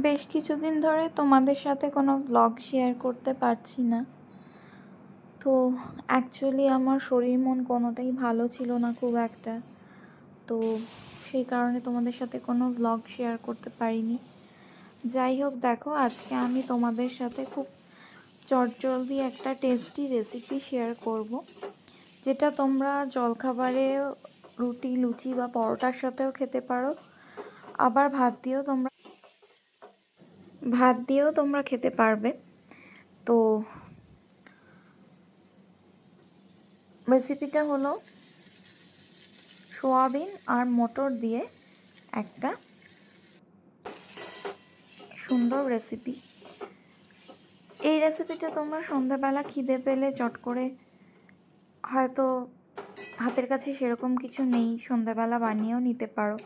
বেশ কিছুদিন ধরে তোমাদের সাথে কোনো ব্লগ শেয়ার করতে পারছি না। তো অ্যাকচুয়ালি আমার শরীর মন কোনোটাই ভালো ছিল না খুব একটা। তো সেই কারণে তোমাদের সাথে কোনো ব্লগ শেয়ার করতে পারিনি। যাই হোক, দেখো আজকে আমি তোমাদের সাথে খুব চটজলদি একটা টেস্টি রেসিপি শেয়ার করব, যেটা তোমরা জলখাবারে রুটি, লুচি বা পরোটার সাথেও খেতে পারো। আবার ভাত দিয়েও তোমরা খেতে পারবে। তো রেসিপিটা হলো সোয়াবিন আর মটর দিয়ে একটা সুন্দর রেসিপি। এই রেসিপিটা তোমরা সন্ধ্যাবেলা খিদে পেলে চট করে, হয়তো হাতের কাছে সেরকম কিছু নেই, সন্ধ্যাবেলা বানিয়েও নিতে পারো।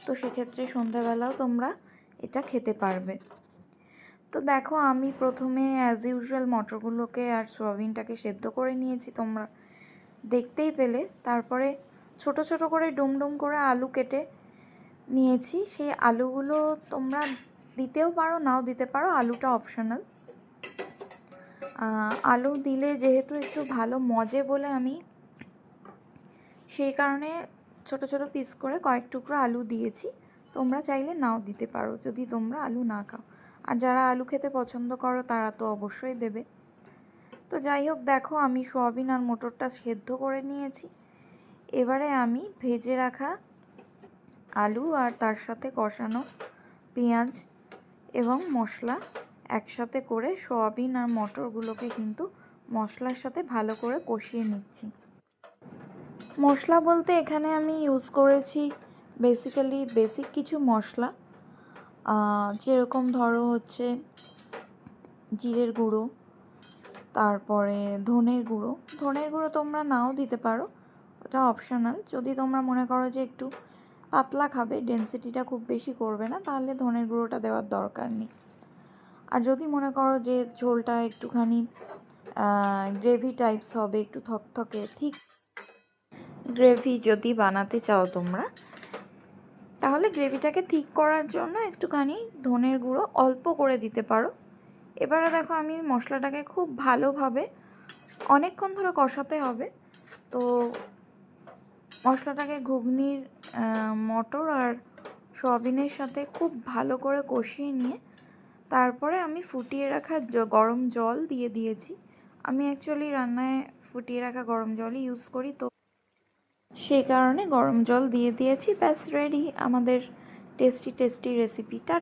তো সেক্ষেত্রে সন্ধ্যাবেলাও তোমরা এটা খেতে পারবে। তো দেখো, আমি প্রথমে অ্যাজ ইউজুয়াল মটরগুলোকে আর সোয়াবিনটাকে সেদ্ধ করে নিয়েছি, তোমরা দেখতেই পেলে। তারপরে ছোট ছোট করে ডুমডুম করে আলু কেটে নিয়েছি। সেই আলুগুলো তোমরা দিতেও পারো, নাও দিতে পারো, আলুটা অপশনাল। আলু দিলে যেহেতু একটু ভালো মজে বলে আমি সেই কারণে ছোট ছোট পিস করে কয়েক টুকরো আলু দিয়েছি। তোমরা চাইলে নাও দিতে পারো যদি তোমরা আলু না খাও। আর যারা আলু খেতে পছন্দ করো তারা তো অবশ্যই দেবে। তো যাই হোক, দেখো আমি সোয়াবিন আর মটরটা সেদ্ধ করে নিয়েছি। এবারে আমি ভেজে রাখা আলু আর তার সাথে কষানো পেঁয়াজ এবং মশলা একসাথে করে সোয়াবিন আর মটরগুলোকে কিন্তু মশলার সাথে ভালো করে কষিয়ে নিচ্ছি। মশলা বলতে এখানে আমি ইউজ করেছি বেসিক কিছু মশলা, যেরকম ধরো হচ্ছে জিরের গুঁড়ো, তারপরে ধনের গুঁড়ো তোমরা নাও দিতে পারো, ওটা অপশনাল। যদি তোমরা মনে করো যে একটু পাতলা খাবে, ডেনসিটিটা খুব বেশি করবে না, তাহলে ধনের গুঁড়োটা দেওয়ার দরকার নেই। আর যদি মনে করো যে ঝোলটা একটুখানি গ্রেভি টাইপস হবে, একটু থকথকে ঠিক গ্রেভি যদি বানাতে চাও তোমরা, তাহলে গ্রেভিটাকে ঠিক করার জন্য একটুখানি ধনের গুঁড়ো অল্প করে দিতে পারো। এবারে দেখো, আমি মশলাটাকে খুব ভালোভাবে অনেকক্ষণ ধরে কষাতে হবে। তো মশলাটাকে ঘুগনির মটর আর সয়াবিনের সাথে খুব ভালো করে কষিয়ে নিয়ে তারপরে আমি ফুটিয়ে রাখা গরম জল দিয়ে দিয়েছি। আমি অ্যাকচুয়ালি রান্নায় ফুটিয়ে রাখা গরম জলই ইউজ করি, তো সেই কারণে গরম জল দিয়ে দিয়েছি। ব্যাস রেডি আমাদের টেস্টি রেসিপিটা।